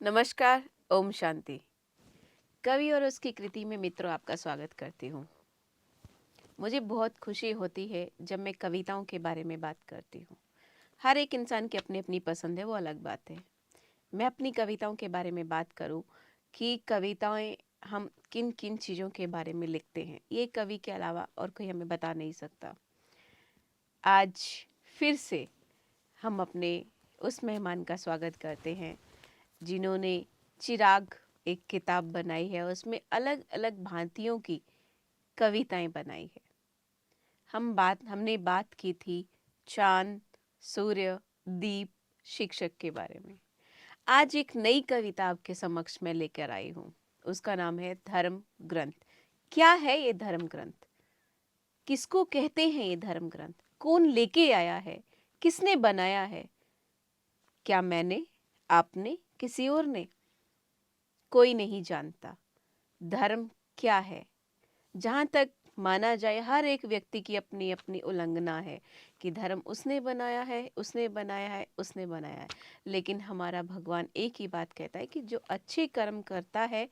नमस्कार, ओम शांति। कवि और उसकी कृति में मित्रों आपका स्वागत करती हूँ। मुझे बहुत खुशी होती है जब मैं कविताओं के बारे में बात करती हूँ। हर एक इंसान की अपनी अपनी पसंद है, वो अलग बात है। मैं अपनी कविताओं के बारे में बात करूँ कि कविताएं हम किन किन चीज़ों के बारे में लिखते हैं, ये कवि के अलावा और कोई हमें बता नहीं सकता। आज फिर से हम अपने उस मेहमान का स्वागत करते हैं जिन्होंने चिराग एक किताब बनाई है, उसमें अलग अलग भांतियों की कविताएं बनाई है। हमने बात की थी चांद, सूर्य, दीप, शिक्षक के बारे में। आज एक नई कविता आपके समक्ष में लेकर आई हूँ। उसका नाम है धर्म ग्रंथ। क्या है ये धर्म ग्रंथ? किसको कहते हैं ये धर्म ग्रंथ? कौन लेके आया है? किसने बनाया है? क्या मैंने, आपने, किसी और ने? कोई नहीं जानता। धर्म क्या है? जहाँ तक माना जाए, हर एक व्यक्ति की अपनी अपनी उल्लंघना है कि धर्म उसने बनाया है, उसने बनाया है, उसने बनाया है। लेकिन हमारा भगवान एक ही बात कहता है कि जो अच्छे कर्म करता है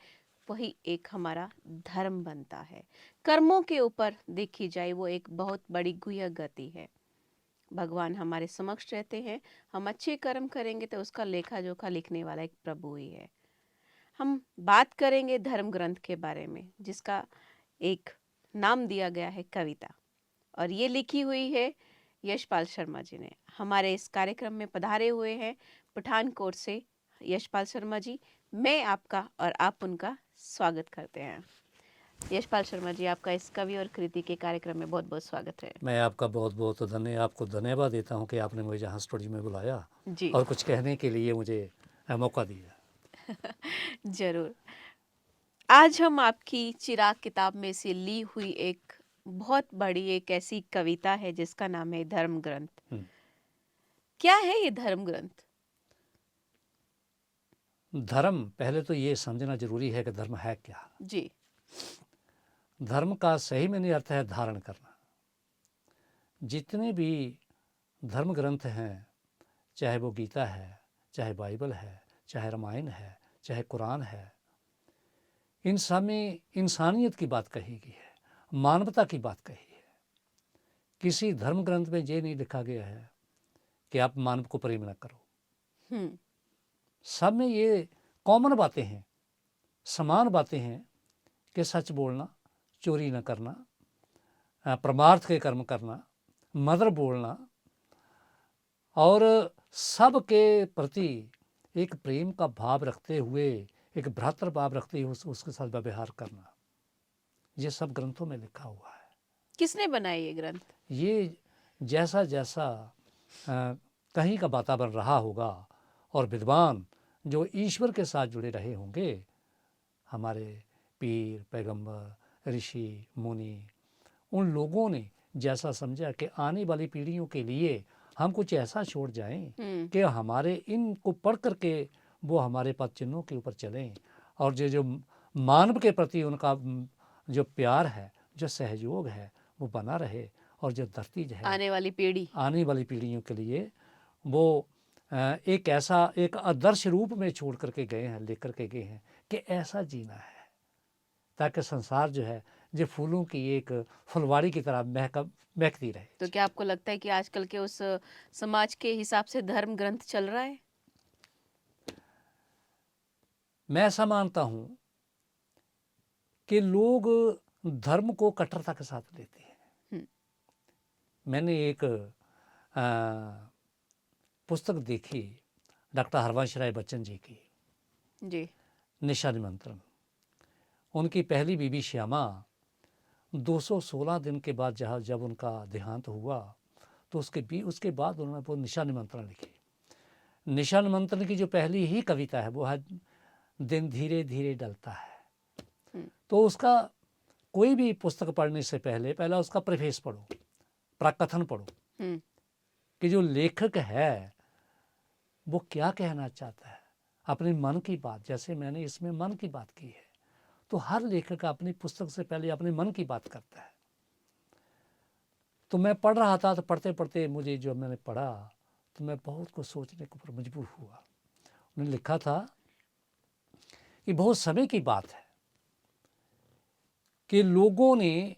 वही एक हमारा धर्म बनता है। कर्मों के ऊपर देखी जाए वो एक बहुत बड़ी गुह्य गति है। भगवान हमारे समक्ष रहते हैं, हम अच्छे कर्म करेंगे तो उसका लेखा जोखा लिखने वाला एक प्रभु ही है। हम बात करेंगे धर्म ग्रंथ के बारे में, जिसका एक नाम दिया गया है कविता, और ये लिखी हुई है यशपाल शर्मा जी ने। हमारे इस कार्यक्रम में पधारे हुए हैं पठानकोट से यशपाल शर्मा जी। मैं आपका और आप उनका स्वागत करते हैं। यशपाल शर्मा जी, आपका इस कवि और कृति के कार्यक्रम में बहुत बहुत स्वागत है। मैं आपका आपको धन्यवाद देता हूँ कि आपने मुझे यहाँ स्टूडियो में बुलाया जी और कुछ कहने के लिए मुझे मौका दिया। जरूर। आज हम आपकी चिराग किताब में से ली हुई एक बहुत बड़ी एक ऐसी कविता है जिसका नाम है धर्म ग्रंथ। क्या है ये धर्म ग्रंथ? धर्म, पहले तो ये समझना जरूरी है कि धर्म है क्या। जी। धर्म का सही मायने अर्थ है धारण करना। जितने भी धर्म ग्रंथ हैं, चाहे वो गीता है, चाहे बाइबल है, चाहे रामायण है, चाहे कुरान है, इन सब में इंसानियत की बात कही गई है, मानवता की बात कही है। किसी धर्म ग्रंथ में ये नहीं लिखा गया है कि आप मानव को प्रेम न करो। सब में ये कॉमन बातें हैं, समान बातें हैं कि सच बोलना, चोरी न करना, परमार्थ के कर्म करना, मधुर बोलना और सब के प्रति एक प्रेम का भाव रखते हुए, एक भ्रातृ भाव रखते हुए उसके साथ व्यवहार करना। ये सब ग्रंथों में लिखा हुआ है। किसने बनाया ये ग्रंथ? ये जैसा जैसा कहीं का वातावरण रहा होगा और विद्वान जो ईश्वर के साथ जुड़े रहे होंगे, हमारे पीर, पैगंबर, ऋषि, मुनि, उन लोगों ने जैसा समझा कि आने वाली पीढ़ियों के लिए हम कुछ ऐसा छोड़ जाएं कि हमारे इनको पढ़ करके वो हमारे पद चिन्हों के ऊपर चलें, और जो मानव के प्रति उनका जो प्यार है, जो सहयोग है, वो बना रहे, और जो धरती जो है आने वाली पीढ़ियों के लिए वो एक ऐसा एक आदर्श रूप में छोड़ करके गए हैं, लेकर के गए हैं कि ऐसा जीना है ताकि संसार जो है जो फूलों की एक फुलवाड़ी की तरह महकती रहे। तो क्या आपको लगता है कि आजकल के उस समाज के हिसाब से धर्म ग्रंथ चल रहा है? मैं ऐसा मानता हूं कि लोग धर्म को कट्टरता के साथ लेते हैं। मैंने एक पुस्तक देखी डॉक्टर हरवंश राय बच्चन जी की, जी। निशा निमंत्रण। उनकी पहली बीबी श्यामा 216 दिन के बाद जब उनका देहांत हुआ तो उसके बाद उन्होंने वो निशा निमंत्रण लिखी। निशा निमंत्रण की जो पहली ही कविता है वो है दिन धीरे धीरे डलता है। तो उसका कोई भी पुस्तक पढ़ने से पहले पहला उसका प्रेफेस पढ़ो, प्रकथन पढ़ो हम्म, कि जो लेखक है वो क्या कहना चाहता है, अपने मन की बात। जैसे मैंने इसमें मन की बात की है, तो हर लेखक अपनी पुस्तक से पहले अपने मन की बात करता है। तो मैं पढ़ रहा था, तो पढ़ते पढ़ते मुझे जो मैंने पढ़ा तो मैं बहुत कुछ सोचने के ऊपर मजबूर हुआ। उन्होंने लिखा था कि बहुत समय की बात है कि लोगों ने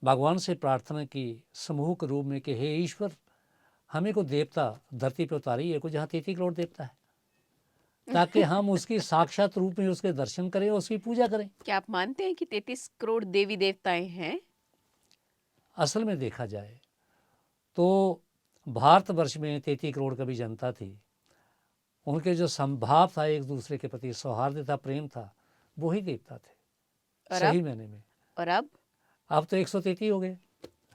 भगवान से प्रार्थना की समूह के रूप में कि हे ईश्वर, हमें को देवता धरती पे उतारी है, जहाँ 33 करोड़ देवता है, ताकि हम उसकी साक्षात रूप में उसके दर्शन करें और उसकी पूजा करें। क्या आप मानते हैं कि 33 करोड़ देवी देवताएं हैं? असल में देखा जाए तो भारतवर्ष में 33 करोड़ की भी जनता थी, उनके जो संभाव था, एक दूसरे के प्रति सौहार्द था, प्रेम था, वही देवता थे और सही अब? मायने में। और अब तो 133 हो गए।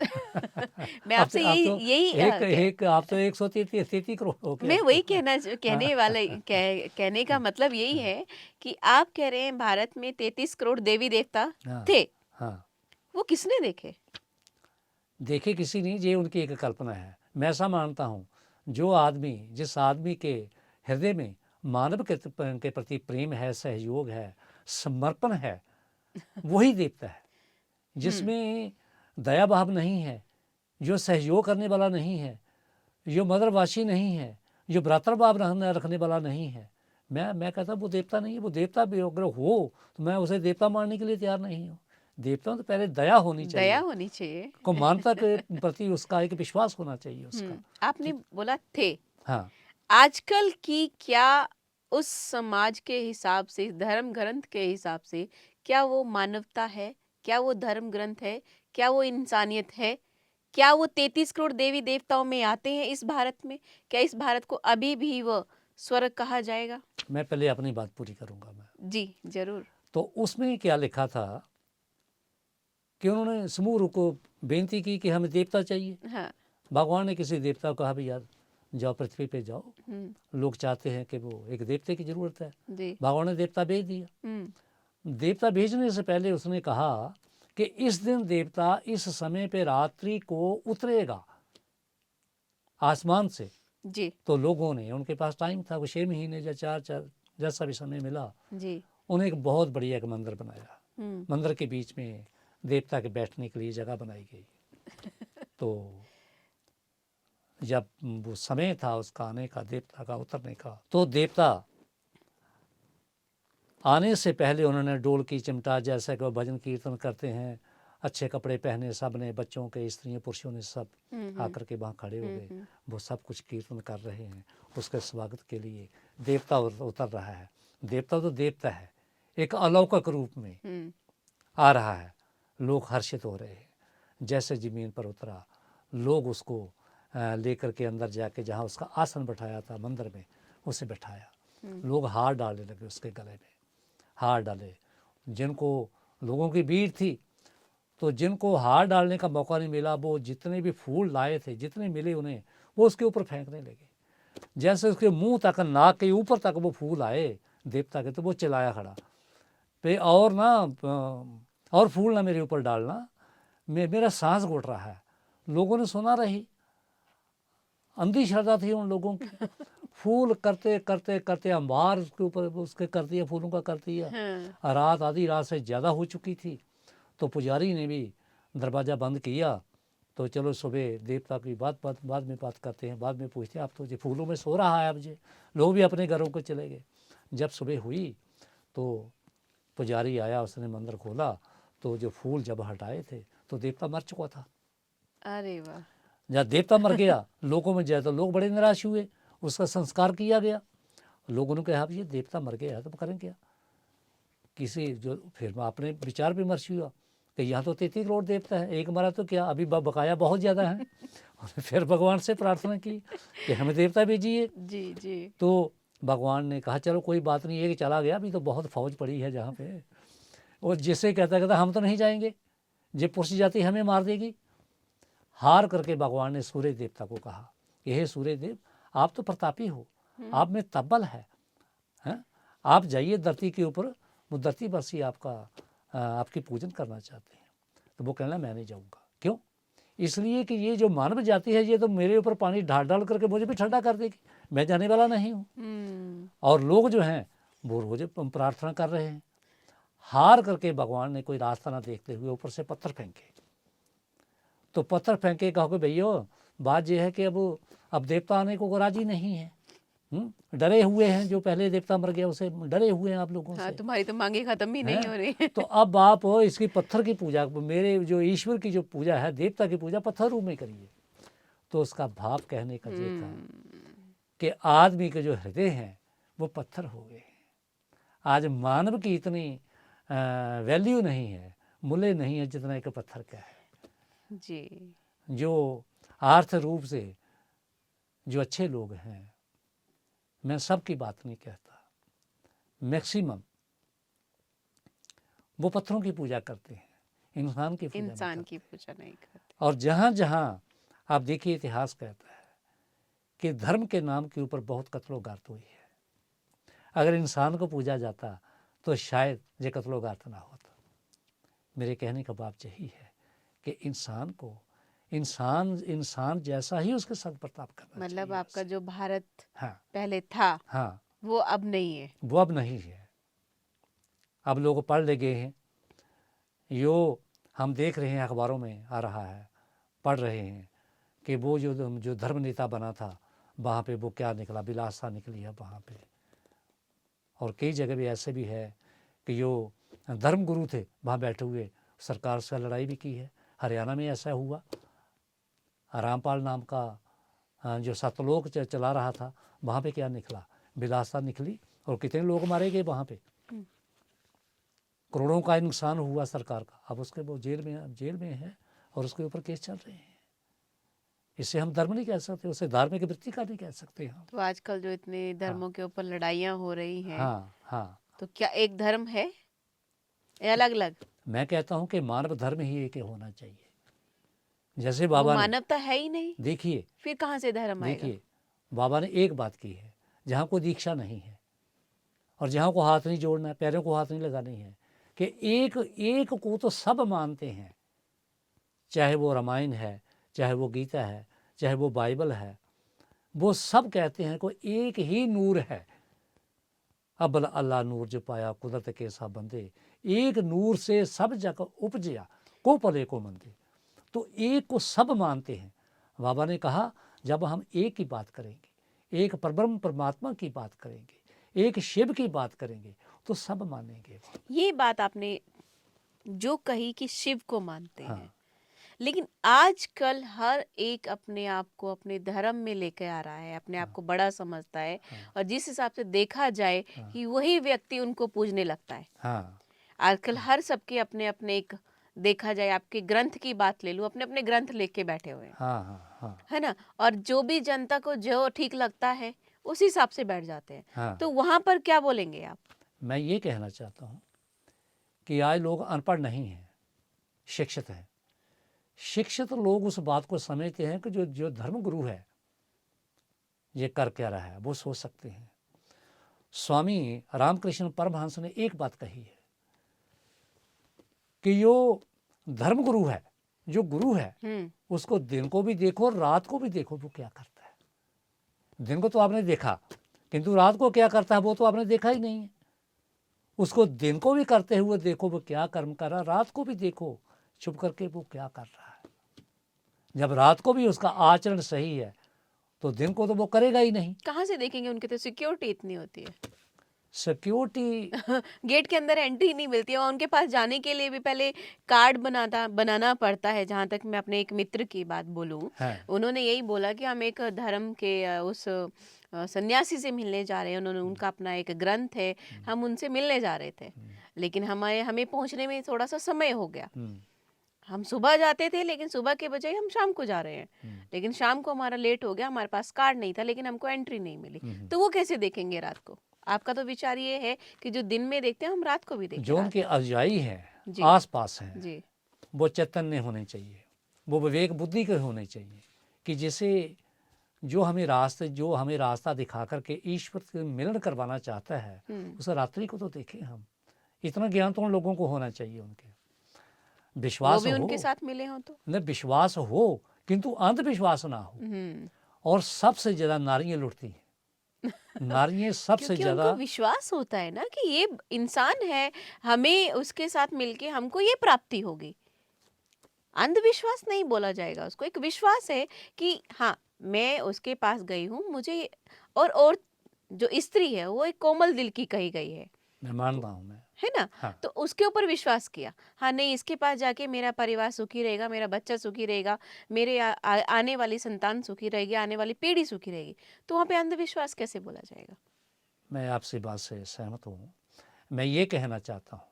मैं अब आपसे तो अब यही तो यही एक एक आप तो 133 करोड़ हो गए मैं अब वही तो। कहने वाले कहने का मतलब यही है कि आप कह रहे हैं भारत में 33 करोड़ देवी देवता हाँ थे। हाँ, वो किसने देखे? देखे किसी नहीं, ये उनकी एक कल्पना है। मैं ऐसा मानता हूँ, जिस आदमी के हृदय में मानव के प्रति प्रेम है, सहयोग है, समर्पण है, वही देवता है। जिसमें दया भाव नहीं है, जो सहयोग करने वाला नहीं है, जो मदरवासी नहीं है, जो भ्रातृभाव रखने वाला नहीं है, मैं कहता वो देवता नहीं है। वो देवता भी अगर हो तो मैं उसे देवता मानने के लिए तैयार नहीं हूँ। देवता तो पहले दया होनी दया चाहिए, होनी चाहिए। को मानवता के प्रति उसका एक विश्वास होना चाहिए उसका। आपने बोला थे, हाँ, आजकल की क्या उस समाज के हिसाब से, धर्म ग्रंथ के हिसाब से, क्या वो मानवता है? क्या वो धर्म ग्रंथ है? क्या वो इंसानियत है? क्या वो 33 करोड़ देवी देवताओं में आते हैं इस भारत में? क्या इस भारत को अभी भी वो स्वर्ग कहा जाएगा? मैं पहले अपनी बात पूरी करूँगा मैं। जी जरूर। तो उसमें क्या लिखा था कि उन्होंने समूह को बेनती की कि हमें देवता चाहिए। हाँ। भगवान ने किसी देवता को कहा भी यार जाओ पृथ्वी पे जाओ, लोग चाहते हैं कि वो एक देवते की ज़रूरत है। जी। भगवान ने देवता भेज दिया। देवता भेजने से पहले उसने कहा कि इस दिन देवता इस समय पे रात्रि को उतरेगा आसमान से। जी। तो लोगों ने, उनके पास टाइम था, वो 6 महीने या 4 जैसा भी समय मिला, जी। उन्हें एक बहुत बढ़िया एक मंदिर बनाया। मंदिर के बीच में देवता के बैठने के लिए जगह बनाई गई। तो जब वो समय था उसका आने का, देवता का उतरने का, तो देवता आने से पहले उन्होंने डोल की चिमटा, जैसा कि वो भजन कीर्तन करते हैं, अच्छे कपड़े पहने, सब ने, बच्चों के, स्त्रियों, पुरुषों ने सब आकर के वहाँ खड़े हो गए। वो सब कुछ कीर्तन कर रहे हैं उसके स्वागत के लिए। देवता उतर रहा है। देवता तो देवता है, एक अलौकिक रूप में आ रहा है। लोग हर्षित हो रहे हैं। जैसे ज़मीन पर उतरा, लोग उसको लेकर के अंदर जाके जहाँ उसका आसन बैठाया था मंदिर में, उसे बैठाया। लोग हार डालने लगे उसके गले में, हार डाले। जिनको लोगों की भीड़ थी, तो जिनको हार डालने का मौका नहीं मिला, वो जितने भी फूल लाए थे, जितने मिले उन्हें, वो उसके ऊपर फेंकने लगे। जैसे उसके मुंह तक, नाक के ऊपर तक वो फूल आए देवता के, तो वो चिल्लाया खड़ा पे, और ना और फूल ना मेरे ऊपर डालना, मेरा सांस घुट रहा है। लोगों ने सुना रही, अंधी श्रद्धा थी उन लोगों की। फूल करते करते करते अंबार उसके ऊपर उसके कर दिया, फूलों का कर दिया। रात, आधी रात से ज़्यादा हो चुकी थी। तो पुजारी ने भी दरवाज़ा बंद किया। तो चलो सुबह देवता की बाद में बात करते हैं, बाद में पूछते हैं। आप तो जी फूलों में सो रहा है अब जी। लोग भी अपने घरों को चले गए। जब सुबह हुई तो पुजारी आया, उसने मंदिर खोला, तो जो फूल जब हटाए थे तो देवता मर चुका था। अरे वाह। जब देवता मर गया, लोगों में जाए तो लोग बड़े निराश हुए। उसका संस्कार किया गया। लोगों ने कहा ये देवता मर गया है तो करें क्या। किसी जो फिर आपने विचार विमर्श हुआ कि यहाँ तो 33 करोड़ देवता है, एक मरा तो क्या, अभी बकाया बहुत ज़्यादा है। और फिर भगवान से प्रार्थना की कि हमें देवता भेजिए। जी जी। तो भगवान ने कहा चलो कोई बात नहीं, एक चला गया, अभी तो बहुत फौज पड़ी है जहाँ पे। और जिससे कहता हम तो नहीं जाएंगे, ये पुरुष जाति हमें मार देगी। हार करके भगवान ने सूर्य देवता को कहा कि हे सूर्य देव, आप तो प्रतापी हो, आप में तब्बल है, हैं? आप जाइए धरती के ऊपर, वो धरती बसी आपका आपकी पूजन करना चाहते हैं। तो वो कहना मैं नहीं जाऊँगा। क्यों? इसलिए कि ये जो मानव जाति है ये तो मेरे ऊपर पानी डाल डाल करके मुझे भी ठंडा कर देगी, मैं जाने वाला नहीं हूँ। और लोग जो हैं वो रोज़ प्रार्थना कर रहे हैं। हार करके भगवान ने कोई रास्ता ना देखते हुए ऊपर से पत्थर फेंके। तो पत्थर फेंके, कहोगे भैया बात यह है कि अब देवता आने को राजी नहीं है। डरे हुए हैं, जो पहले देवता मर गया उसे डरे हुए हैं आप लोगों हाँ, से। तुम्हारी तो मांगे खत्म ही नहीं हो रही है। तो अब आप इसकी पत्थर की पूजा, मेरे जो ईश्वर की जो पूजा है, देवता की पूजा पत्थर रूप में करिए। तो उसका भाव कहने का ये था कि आदमी के जो हृदय हैं वो पत्थर हो गए। आज मानव की इतनी वैल्यू नहीं है, मूल्य नहीं है जितना एक पत्थर का है जी। जो आर्थ रूप से जो अच्छे लोग हैं, मैं सब की बात नहीं कहता, मैक्सिमम वो पत्थरों की पूजा करते हैं, इंसान की पूजा इंसान की नहीं करते। पूजा नहीं करते। और जहाँ जहाँ आप देखिए इतिहास कहता है कि धर्म के नाम के ऊपर बहुत कत्लोगार्त हुई है। अगर इंसान को पूजा जाता तो शायद ये कत्लोगार्त ना होता। मेरे कहने का भाव यही है कि इंसान को इंसान जैसा ही उसके साथ बर्ताव करना मतलब चाहिए। आपका जो भारत हाँ पहले था हाँ, वो अब नहीं है। वो अब नहीं है। अब लोग पढ़ ले गए हैं, यो हम देख रहे हैं अखबारों में आ रहा है, पढ़ रहे हैं कि वो जो धर्म नेता बना था वहाँ पे वो क्या निकला, विलासता निकली है वहाँ पे। और कई जगह भी ऐसे भी है कि जो धर्म गुरु थे वहाँ बैठे हुए सरकार से लड़ाई भी की है। हरियाणा में ऐसा हुआ, रामपाल नाम का जो सतलोक चला रहा था वहाँ पे क्या निकला, विलासता निकली और कितने लोग मारे गए वहाँ पे, करोड़ों का नुकसान हुआ सरकार का। अब उसके वो जेल में है और उसके ऊपर केस चल रहे हैं। इसे हम धर्म नहीं कह सकते, उसे धार्मिक वृत्ति का नहीं कह सकते हम। तो आजकल जो इतने धर्मों के ऊपर लड़ाइयाँ हो रही हैं, हाँ हाँ, तो क्या एक धर्म है या अलग अलग? मैं कहता हूँ कि मानव धर्म ही एक होना चाहिए। जैसे वो बाबा ने, मानवता है ही नहीं, देखिए फिर कहाँ से धर्म आएगा? देखिए बाबा ने एक बात की है, जहाँ को दीक्षा नहीं है और जहाँ को हाथ नहीं जोड़ना है, पैरों को हाथ नहीं लगानी है, कि एक को तो सब मानते हैं, चाहे वो रामायण है, चाहे वो गीता है, चाहे वो बाइबल है, वो सब कहते हैं कोई एक ही नूर है। अब अल्लाह नूर जो पाया कुदरत के सा बंदे, एक नूर से सब जग उपजया को पले को मंदे। तो एक को सब मानते हैं। बाबा ने कहा जब हम एक की बात करेंगे, एक परब्रह्म परमात्मा की बात करेंगे, एक शिव की बात करेंगे तो सब मानेंगे। ये बात आपने जो कही कि शिव को मानते हाँ, हैं, लेकिन आजकल हर एक अपने आप को अपने धर्म में लेके आ रहा है, अपने आप को बड़ा समझता है, और जिस हिसाब से देखा जाए कि वही व्यक्ति उनको पूजने लगता है। हाँ, आजकल हर सबके अपने अपने एक, देखा जाए आपके ग्रंथ की बात ले लूं, अपने अपने ग्रंथ लेके बैठे हुए हैं, हाँ, हाँ, हाँ, है ना? और जो भी जनता को जो ठीक लगता है उस हिसाब से बैठ जाते हैं। हाँ। तो वहां पर क्या बोलेंगे आप? मैं ये कहना चाहता हूँ कि आज लोग अनपढ़ नहीं हैं, शिक्षित हैं। शिक्षित लोग उस बात को समझते हैं कि जो धर्म गुरु है ये कर क्या रहा है, वो सोच सकते हैं। स्वामी रामकृष्ण परमहंस ने एक बात कही है कि जो धर्म गुरु है, जो गुरु है, उसको दिन को भी देखो और रात को भी देखो वो क्या करता है। दिन को तो आपने देखा, किंतु रात को क्या करता है वो तो आपने देखा ही नहीं है। उसको दिन को भी करते हुए देखो वो क्या कर्म कर रहा है, रात को भी देखो चुप करके वो क्या कर रहा है। जब रात को भी उसका आचरण सही है तो दिन को तो वो करेगा ही नहीं। कहाँ से देखेंगे? उनके तो सिक्योरिटी इतनी होती है, सिक्योरिटी गेट के अंदर एंट्री नहीं मिलती है, और उनके पास जाने के लिए भी पहले कार्ड बनाना पड़ता है। जहाँ तक मैं अपने एक मित्र की बात बोलूँ, है। उन्होंने यही बोला कि हम एक धर्म के उस सन्यासी से मिलने जा रहे हैं, उन्होंने उनका अपना एक ग्रंथ है, हम उनसे मिलने जा रहे थे, लेकिन हमें पहुंचने में थोड़ा सा समय हो गया। हम सुबह जाते थे लेकिन सुबह के बजाय हम शाम को जा रहे हैं, लेकिन शाम को हमारा लेट हो गया, हमारे पास कार्ड नहीं था, लेकिन हमको एंट्री नहीं मिली। तो वो कैसे देखेंगे रात को? आपका तो विचार ये है कि जो दिन में देखते हैं हम रात को भी देखें। जो उनके अनुयायी हैं, जी। आस पास हैं, जी। वो चैतन्य होने चाहिए, वो विवेक बुद्धि के होने चाहिए कि जैसे जो हमें रास्ता दिखा करके ईश्वर से मिलन करवाना चाहता है, उस रात्रि को तो देखें हम। इतना ज्ञान तो उन लोगों को होना चाहिए। उनके वो विश्वास भी उनके हो, साथ मिले हों तो। न विश्वास हो किंतु अंधविश्वास ना हो। हम्म। और सबसे ज़्यादा नारियाँ लुटती हैं, नारियाँ सबसे क्योंकि ज़्यादा। उनको विश्वास होता है ना कि ये इंसान है, हमें उसके साथ मिलके हमको ये प्राप्ति होगी। अंधविश्वास नहीं बोला जाएगा उसको, एक विश्वास है कि हाँ, मैं उसके पास गई हूँ, मुझे और जो स्त्री है वो एक कोमल दिल की कही गई है, मैं मानता हूँ मैं। है ना? हाँ, तो उसके ऊपर विश्वास किया, हाँ नहीं, इसके पास जाके मेरा परिवार सुखी रहेगा, मेरा बच्चा सुखी रहेगा, मेरे आने वाली संतान सुखी रहेगी, आने वाली पीढ़ी सुखी रहेगी। तो वहाँ पे अंधविश्वास कैसे बोला जाएगा? मैं आपसी बात से सहमत हूँ। मैं ये कहना चाहता हूँ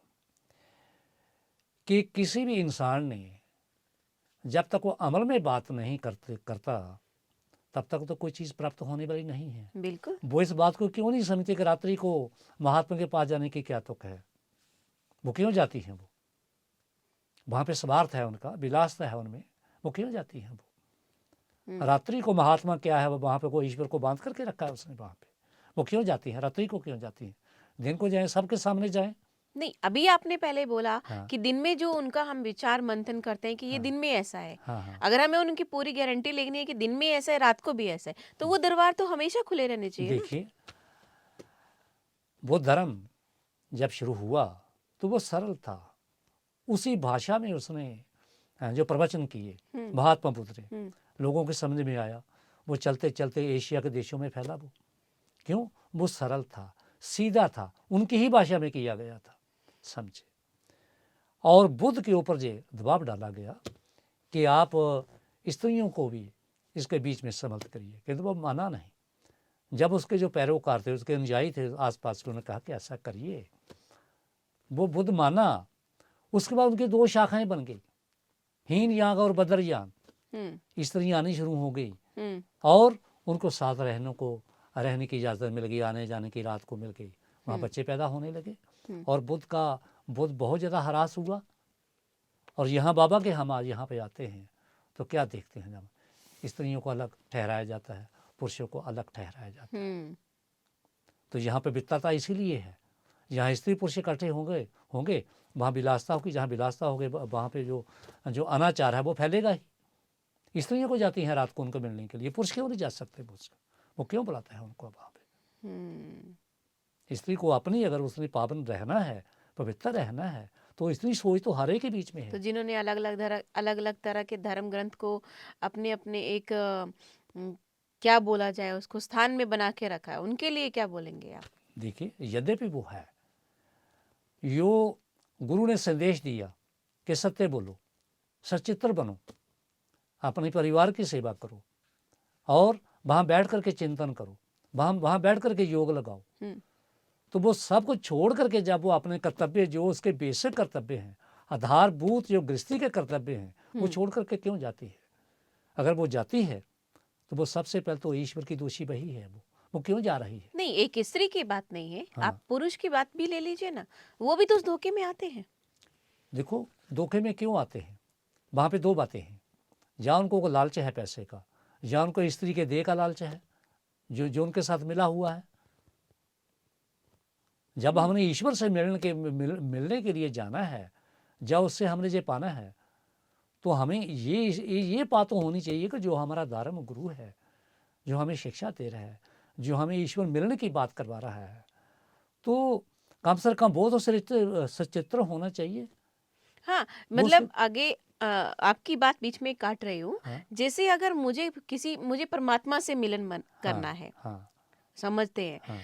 कि किसी भी इंसान ने जब तक वो अमल में बात नहीं करता तब तक तो कोई चीज़ प्राप्त होने वाली नहीं है। बिल्कुल। वो इस बात को क्यों नहीं समझते कि रात्रि को महात्मा के पास जाने की क्या तुक है? वो क्यों जाती हैं? वो वहाँ पे स्वार्थ है उनका, विलासता है उनमें, वो क्यों जाती हैं? वो रात्रि को महात्मा क्या है? वो वहाँ पे कोई ईश्वर को बांध करके रखा है उसने वहाँ पे, वो क्यों जाती हैं? रात्रि को क्यों जाती हैं? दिन को जाएं, सबके सामने जाएं। नहीं, अभी आपने पहले बोला हाँ, कि दिन में जो उनका हम विचार मंथन करते हैं कि ये हाँ, दिन में ऐसा है। हाँ, हाँ। अगर हमें उनकी पूरी गारंटी लेनी है कि दिन में ऐसा है, रात को भी ऐसा है, तो वो दरबार तो हमेशा खुले रहने चाहिए ना। देखिए, वो धर्म जब शुरू हुआ तो वो सरल था। उसी भाषा में उसने जो प्रवचन किए, हम्म। महात्मा बुद्ध ने, हम्म। लोगों के समझ में आया। वो चलते चलते एशिया के देशों में फैला। वो क्यों? वो सरल था, सीधा था, उनकी ही भाषा में किया गया था, समझे। और बुद्ध के ऊपर जो दबाव डाला गया कि आप स्त्रियों को भी इसके बीच में सम्मिलित करिए, किंतु वो माना नहीं। जब उसके जो पैरोकार थे, उसके अनुयायी थे आसपास के, उन्होंने कहा कि ऐसा करिए, वो बुद्ध माना। उसके बाद उनकी दो शाखाएं बन गई, हीन याग और बदरयान। हम्म। स्त्रियाँ आनी शुरू हो गई हम्म। और उनको साथ रहने की इजाज़त मिल गई, आने जाने की रात को मिल गई। वहाँ बच्चे पैदा होने लगे और बुद्ध बहुत ज़्यादा हरास हुआ। और यहाँ बाबा के हम आज यहाँ पे आते हैं तो क्या देखते हैं? जब स्त्रियों को अलग ठहराया जाता है, पुरुषों को अलग ठहराया जाता है। हम्म। तो यहाँ पे वित्तता इसीलिए है। जहाँ स्त्री पुरुष इकट्ठे होंगे वहाँ विलासता होगी। जहाँ विलासता होगी वहाँ पे जो अनाचार है वो फैलेगा ही। स्त्रियों को जाती हैं रात को उनको मिलने के लिए, पुरुष क्यों नहीं जा सकते? वो क्यों बुलाता है उनको वहाँ पे? स्त्री को अपनी, अगर उसने पावन रहना है, पवित्र रहना है, तो स्त्री सोच तो हर एक के बीच में तो है। जिन्होंने अलग अलग तरह के धर्म ग्रंथ को अपने अपने एक क्या बोला जाए उसको स्थान में बना के रखा है, उनके लिए क्या बोलेंगे आप? देखिए, यद्यपि वो है, यो गुरु ने संदेश दिया कि सत्य बोलो, सचित्र बनो, अपने परिवार की सेवा करो और वहाँ बैठ करके चिंतन करो, वहाँ बैठ करके योग लगाओ। तो वो सब कुछ छोड़ करके जब वो अपने कर्तव्य, जो उसके बेसिक कर्तव्य हैं, आधारभूत जो गृहस्थी के कर्तव्य हैं, वो छोड़ करके क्यों जाती है? अगर वो जाती है तो वो सबसे पहले तो ईश्वर की दोषी वही है। वो क्यों जा रही है? नहीं, एक स्त्री की बात नहीं है, हाँ, आप पुरुष की बात भी ले लीजिए ना, वो भी तो उस धोखे में आते हैं। देखो, धोखे में क्यों आते हैं? वहाँ पे दो बातें हैं। या उनको लालच है पैसे का, या उनको स्त्री के देह का लालच है, जो उनके साथ मिला हुआ है। जब हमने ईश्वर से मिलने के लिए जाना है, जब उससे हमने ये पाना है, तो हमें ये बात तो होनी चाहिए कि जो हमारा धर्म गुरु है, जो हमें शिक्षा दे रहा है, जो हमें ईश्वर मिलने की बात करवा रहा है, तो कम से कम वो तो सचित्र होना चाहिए। हाँ, वो उसके मतलब आगे आपकी बात बीच में काट रही हूँ। हाँ, जैसे अगर मुझे परमात्मा से मिलन हाँ, करना है, हाँ, समझते हैं, हाँ,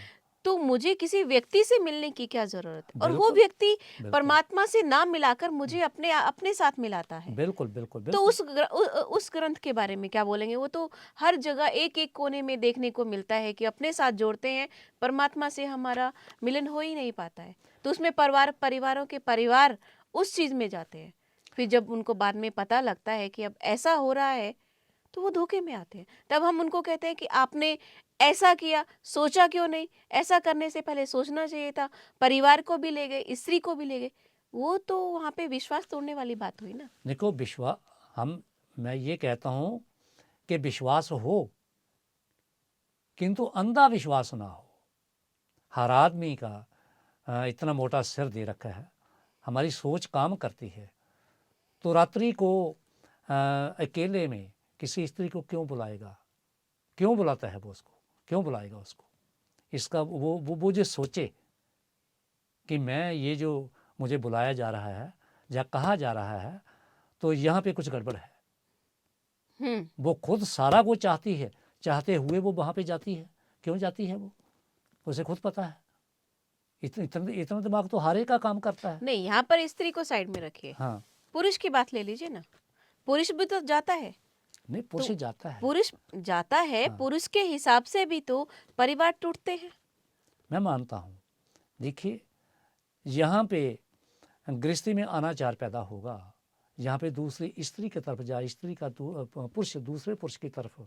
तो मुझे किसी व्यक्ति से मिलने की क्या जरूरत है? और वो बिल्कुल, व्यक्ति बिल्कुल, परमात्मा से ना मिलाकर मुझे अपने साथ मिलाता है। बिल्कुल, बिल्कुल, तो बिल्कुल, उस ग्रंथ के बारे में क्या बोलेंगे? वो तो हर जगह एक एक कोने में देखने को मिलता है कि अपने साथ जोड़ते हैं, परमात्मा से हमारा मिलन हो ही नहीं पाता है। तो उसमें परिवारों के परिवार उस चीज में जाते हैं। फिर जब उनको बाद में पता लगता है कि अब ऐसा हो रहा है, तो वो धोखे में आते हैं। तब हम उनको कहते हैं कि आपने ऐसा किया, सोचा क्यों नहीं? ऐसा करने से पहले सोचना चाहिए था। परिवार को भी ले गए, स्त्री को भी ले गए। वो तो वहाँ पे विश्वास तोड़ने वाली बात हुई ना। देखो, मैं ये कहता हूँ कि विश्वास हो किंतु अंधा विश्वास ना हो। हर आदमी का इतना मोटा सिर दे रखा है, हमारी सोच काम करती है, तो रात्रि को अकेले में किसी स्त्री को क्यों बुलाएगा, क्यों बुलाता है वो उसको, क्यों बुलाएगा उसको? इसका वो जो सोचे कि मैं ये जो मुझे बुलाया जा रहा है या कहा जा रहा है तो यहाँ पे कुछ गड़बड़ है। वो खुद सारा वो चाहती है, चाहते हुए वो वहाँ पे जाती है। क्यों जाती है वो, उसे खुद पता है। इतना दिमाग तो हर एक का काम करता है। नहीं, यहाँ पर स्त्री को साइड में रखिए, हाँ, पुरुष की बात ले लीजिए ना। पुरुष भी तो जाता है। नहीं पुरुष जाता है, पुरुष जाता है, हाँ। पुरुष के हिसाब से भी तो परिवार टूटते हैं। मैं मानता हूँ। देखिए, यहाँ पे गृहस्थी में अनाचार पैदा होगा, यहाँ पे दूसरी स्त्री की तरफ या स्त्री का पुरुष दूसरे पुरुष की तरफ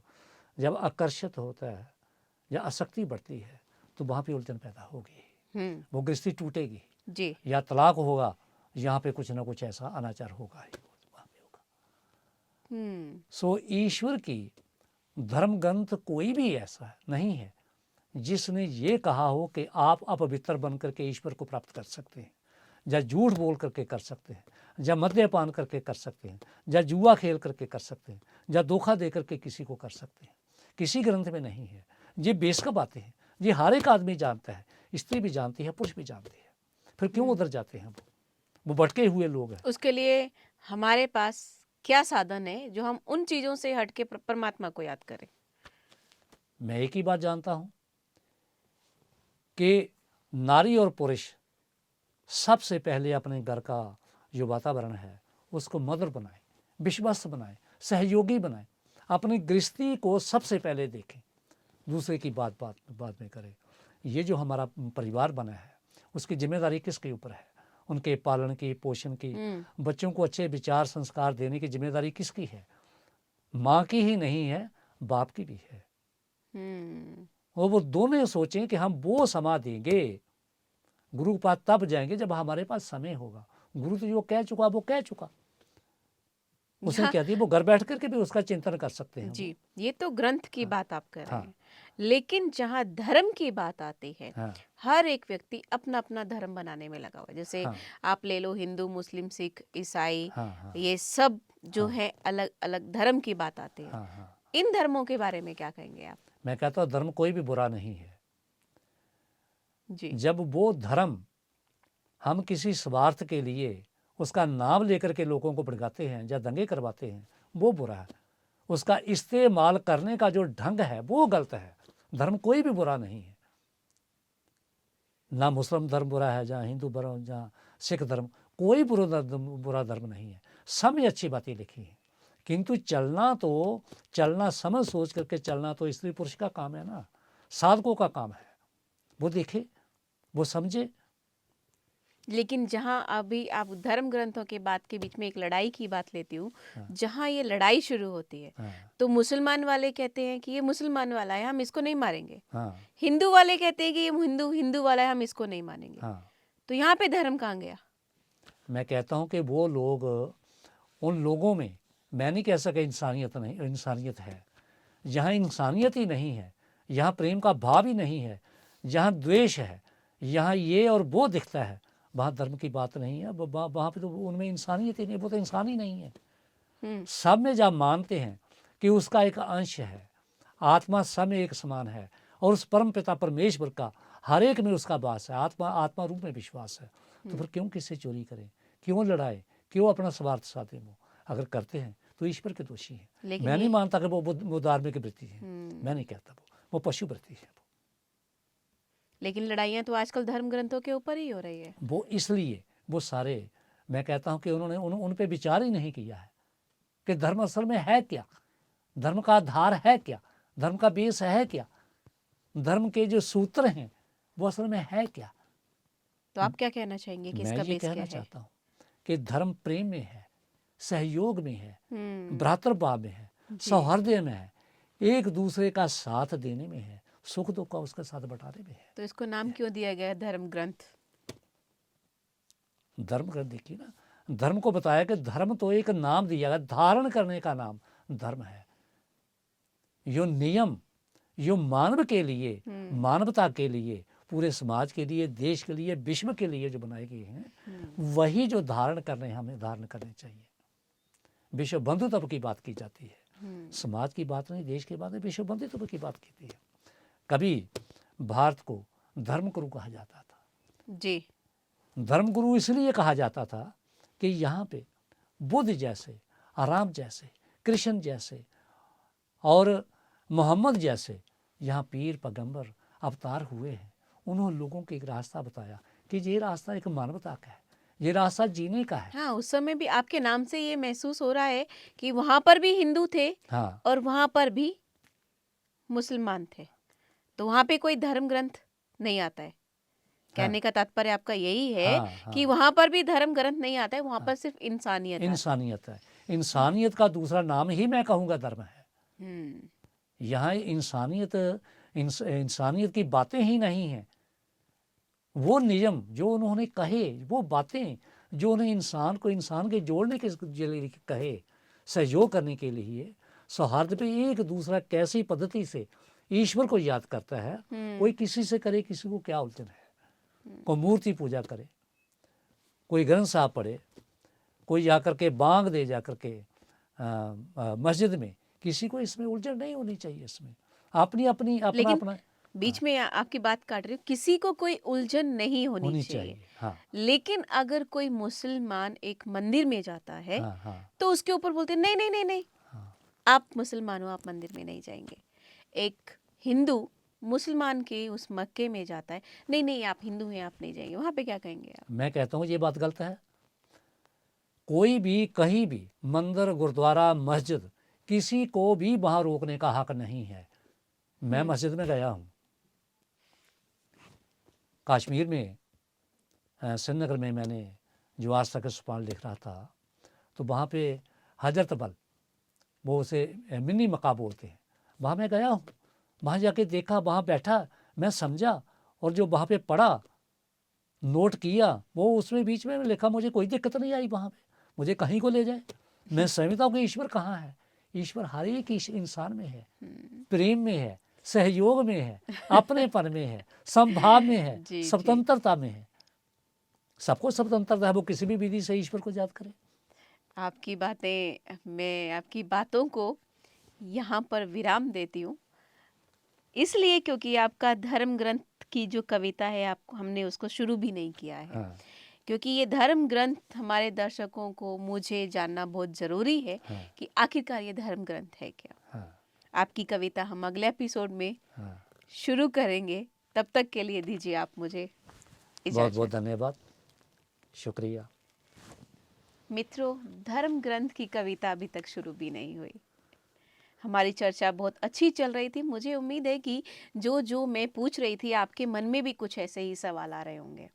जब आकर्षित होता है या आसक्ति बढ़ती है तो वहाँ पे उलझन पैदा होगी, वो गृहस्थी टूटेगी जी। या तलाक होगा, यहाँ पे कुछ ना कुछ ऐसा अनाचार होगा ही वहाँ पे होगा। सो ईश्वर की धर्म ग्रंथ कोई भी ऐसा नहीं है जिसने ये कहा हो कि आप अपवित्र बन करके ईश्वर को प्राप्त कर सकते हैं, या झूठ बोल करके कर सकते हैं, या मद्यपान करके कर सकते हैं, या जुआ खेल करके कर सकते हैं, या धोखा दे करके किसी को कर सकते हैं। किसी ग्रंथ में नहीं है। ये बेशक बातें हैं, ये हर एक आदमी जानता है, स्त्री भी जानती है, पुरुष भी जानती है। फिर क्यों उधर जाते हैं वो भटके हुए लोग हैं। उसके लिए हमारे पास क्या साधन है जो हम उन चीजों से हट के परमात्मा को याद करें? मैं एक ही बात जानता हूं कि नारी और पुरुष सबसे पहले अपने घर का जो वातावरण है उसको मधुर बनाए, विश्वास बनाए, सहयोगी बनाए, अपनी गृहस्थी को सबसे पहले देखें, दूसरे की बात में करें। ये जो हमारा परिवार बना है उसकी जिम्मेदारी किसके ऊपर है? उनके पालन की, पोषण की, बच्चों को अच्छे विचार संस्कार देने की जिम्मेदारी किसकी है? माँ की ही नहीं है, बाप की भी है। और वो दोनों सोचें कि हम वो समा देंगे, गुरु के पास तब जाएंगे जब हमारे पास समय होगा। गुरु तो जो कह चुका वो कह चुका, उसने क्या दिया, वो घर बैठ करके भी उसका चिंतन कर सकते हैं जी। ये तो ग्रंथ की बात आप कर रहे हैं, लेकिन जहाँ धर्म की बात आती है, हर एक व्यक्ति अपना अपना धर्म बनाने में लगा हुआ है। जैसे आप ले लो, हिंदू, मुस्लिम, सिख, ईसाई, ये सब जो है अलग अलग धर्म की बात आती है। इन धर्मों के बारे में क्या कहेंगे आप? मैं कहता हूँ धर्म कोई भी बुरा नहीं है जी। जब वो धर्म हम किसी स्वार्थ के लिए उसका नाम लेकर के लोगों को भड़काते हैं या दंगे करवाते हैं, वो बुरा है। उसका इस्तेमाल करने का जो ढंग है वो गलत है। धर्म कोई भी बुरा नहीं है, ना मुस्लिम धर्म बुरा है, जहाँ हिंदू धर्म, जहाँ सिख धर्म, कोई बुरा धर्म नहीं है। सब में अच्छी बातें लिखी हैं, किंतु चलना समझ सोच करके चलना तो स्त्री पुरुष का काम है ना, साधकों का काम है। वो देखे, वो समझे। लेकिन जहाँ अभी आप धर्म ग्रंथों के बात के बीच में एक लड़ाई की बात लेती हूँ, जहाँ ये लड़ाई शुरू होती है, तो मुसलमान वाले कहते हैं कि ये मुसलमान वाला है, हम इसको नहीं मारेंगे। हिंदू वाले कहते हैं कि ये हिंदू वाला है, हम इसको नहीं मानेंगे। तो यहाँ पे धर्म कहाँ गया? मैं कहता हूँ कि वो लोग, उन लोगों में मैं नहीं कह सका इंसानियत नहीं, इंसानियत है। जहाँ इंसानियत ही नहीं है, यहाँ प्रेम का भाव ही नहीं है, जहाँ द्वेष है, यहाँ ये और वो दिखता है, वहाँ धर्म की बात नहीं है। वहाँ पे तो उनमें इंसानियत ही नहीं, वो तो इंसान ही नहीं है। सब में जब मानते हैं कि उसका एक अंश है, आत्मा सब में एक समान है, और उस परम पिता परमेश्वर का हर एक में उसका वास है, आत्मा रूप में विश्वास है, तो फिर क्यों किससे चोरी करें, क्यों लड़ाए, क्यों अपना स्वार्थ साधे? वो अगर करते हैं तो ईश्वर के दोषी हैं। मैं नहीं मानता कि वो धार्मिक वृत्ति है, मैं नहीं कहता वो पशु वृत्ति है। लेकिन लड़ाइयाँ तो आजकल धर्म ग्रंथों के ऊपर ही हो रही है। वो इसलिए वो सारे, मैं कहता हूँ कि उन्होंने उन पे विचार ही नहीं किया है कि धर्म असल में है क्या, धर्म का आधार है क्या, धर्म का बेस है क्या, धर्म के जो सूत्र हैं वो असल में है क्या। तो आप क्या कहना चाहेंगे कि इसका बेस क्या है? मैं ये कहना चाहता हूँ कि धर्म प्रेम में है, सहयोग में है, भ्रातृभाव में है, सौहार्द में है, एक दूसरे का साथ देने में है, सुख दुख का उसका साथ बटाने में है। तो इसको नाम क्यों दिया गया धर्म ग्रंथ? धर्म ग्रंथ देखिए ना, धर्म को बताया कि धर्म तो एक नाम दिया गया, धारण करने का नाम धर्म है। यो नियम, यो मानव के लिए, मानवता के लिए, पूरे समाज के लिए, देश के लिए, विश्व के लिए जो बनाए गए हैं, वही जो धारण करने हमें धारण करने चाहिए। विश्व बंधुत्व की बात की जाती है, समाज की बात नहीं, देश की बात नहीं, विश्व बंधुत्व की बात की है। कभी भारत को धर्मगुरु कहा जाता था जी। धर्मगुरु इसलिए कहा जाता था कि यहाँ पे बुद्ध जैसे, राम जैसे, कृष्ण जैसे और मोहम्मद जैसे यहाँ पीर पैगंबर अवतार हुए हैं। उन्होंने लोगों को एक रास्ता बताया कि ये रास्ता एक मानवता का है, ये रास्ता जीने का है। हाँ, उस समय भी आपके नाम से ये महसूस हो रहा है कि वहाँ पर भी हिंदू थे हाँ और वहाँ पर भी मुसलमान थे, तो वहाँ पे कोई धर्म ग्रंथ नहीं आता है। कहने का तात्पर्य आपका यही है हाँ कि वहाँ पर भी धर्म ग्रंथ नहीं आता है, वहाँ पर सिर्फ इंसानियत आता है। इंसानियत है। इंसानियत का दूसरा नाम ही मैं कहूँगा धर्म है। यहाँ इंसानियत की बातें ही नहीं हैं। वो नियम जो उन्होंने कहे, वो बातें जो उन्हें इंसान को इंसान के जोड़ने के लिए कहे, सहयोग करने के लिए, सौहार्द पे एक दूसरा कैसी पद्धति से ईश्वर को याद करता है। कोई किसी से करे, किसी को क्या उलझन है। कोई मूर्ति पूजा करे, कोई ग्रंथ साहब पढ़े, कोई जाकर के बांग दे जाकर के मस्जिद में, किसी को इसमें उलझन नहीं होनी चाहिए। इसमें अपनी अपनी अपना लेकिन अपना बीच में आपकी बात काट रही हूँ, किसी को कोई उलझन नहीं होनी चाहिए। हाँ लेकिन अगर कोई मुसलमान एक मंदिर में जाता है हाँ हाँ तो उसके ऊपर बोलते हैं, नहीं नहीं नहीं नहीं, हाँ आप मुसलमान हो, आप मंदिर में नहीं जाएंगे। एक हिंदू मुसलमान के उस मक्के में जाता है, नहीं नहीं आप हिंदू हैं, आप नहीं जाएंगे, वहां पे क्या कहेंगे आप? मैं कहता हूँ ये बात गलत है। कोई भी कहीं भी मंदिर, गुरुद्वारा, मस्जिद, किसी को भी वहां रोकने का हक नहीं है। मैं मस्जिद में गया हूँ कश्मीर में, श्रीनगर में। मैंने जो आज तक सुपान लिख रहा था, तो वहाँ पे हजरत बल, वो उसे मिनी मक्का बोलते हैं, वहाँ मैं गया हूँ। वहाँ जाके देखा, वहाँ बैठा, मैं समझा, और जो वहाँ पे पढ़ा, नोट किया, वो उसमें बीच में लिखा। मुझे कोई दिक्कत नहीं आई वहाँ पे, मुझे कहीं को ले जाए। मैं समझता हूँ कि ईश्वर कहाँ है। ईश्वर हर एक इंसान में है, प्रेम में है, सहयोग में है, अपनेपन में है, संभाव में है, जी, जी। स्वतंत्रता में है। सबको स्वतंत्रता है, वो किसी भी विधि से ईश्वर को याद करे। आपकी बातें, मैं आपकी बातों को यहाँ पर विराम देती हूँ, इसलिए क्योंकि आपका धर्म ग्रंथ की जो कविता है, आप हमने उसको शुरू भी नहीं किया है। हाँ क्योंकि ये धर्म ग्रंथ हमारे दर्शकों को, मुझे जानना बहुत ज़रूरी है हाँ कि आखिरकार ये धर्म ग्रंथ है क्या। हाँ आपकी कविता हम अगले एपिसोड में हाँ। शुरू करेंगे। तब तक के लिए दीजिए आप मुझे बहुत इजाज़त। बहुत धन्यवाद, शुक्रिया। मित्रों, धर्म ग्रंथ की कविता अभी तक शुरू भी नहीं हुई। हमारी चर्चा बहुत अच्छी चल रही थी। मुझे उम्मीद है कि जो मैं पूछ रही थी, आपके मन में भी कुछ ऐसे ही सवाल आ रहे होंगे।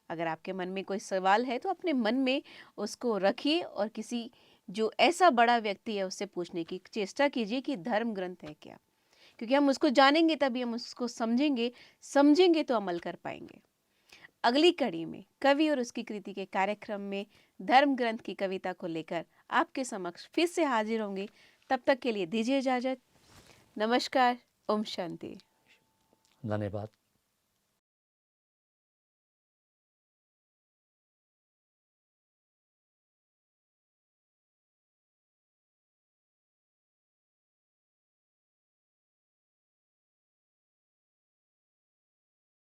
अगर आपके मन में कोई सवाल है तो अपने मन में उसको रखिए और किसी जो ऐसा बड़ा व्यक्ति है उससे पूछने की चेष्टा कीजिए कि धर्म ग्रंथ है क्या। क्योंकि हम उसको जानेंगे तभी हम उसको समझेंगे तो अमल कर पाएंगे। अगली कड़ी में कवि और उसकी कृति के कार्यक्रम में धर्म ग्रंथ की कविता को लेकर आपके समक्ष फिर से हाजिर होंगे। तब तक के लिए दीजिए इजाजत। नमस्कार। ओम शांति। धन्यवाद।